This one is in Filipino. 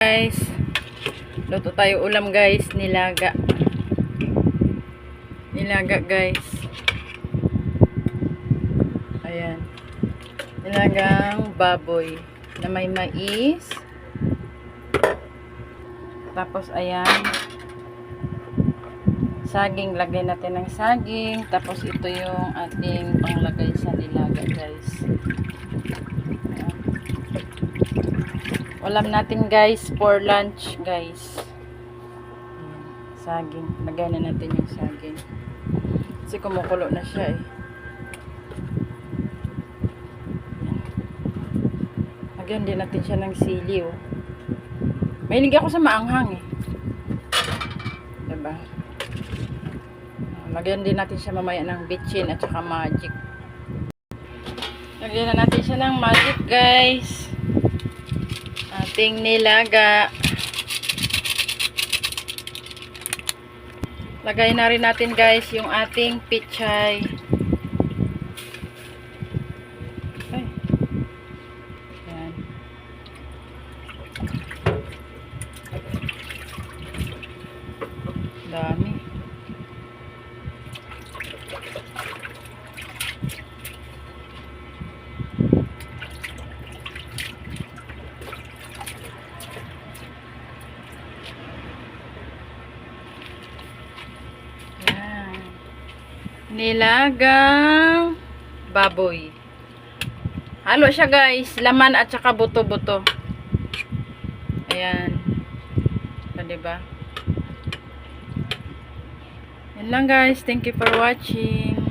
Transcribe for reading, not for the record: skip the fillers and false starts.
Guys, luto tayo ulam guys, nilaga guys. Ayan, nilagang baboy na may mais. Tapos ayan, saging, lagay natin ng saging. Tapos ito yung ating panglagay sa nilaga guys. Ayan. Ulam natin guys for lunch guys. Ayan, saging, lagay na natin yung saging kasi kumukulo na siya eh. Lagyan din natin siya ng sili oh. Mahilig ako sa maanghang eh, diba? Lagyan din natin siya mamaya ng bitchin at saka magic. Lagyan na natin siya ng magic guys, ating nilaga. Lagay na rin natin guys yung ating pichay. Ay. Yan. Dami. Nilagang baboy. Halo siya guys, laman at saka buto-buto. Ayan. Diba? Yan lang guys, thank you for watching.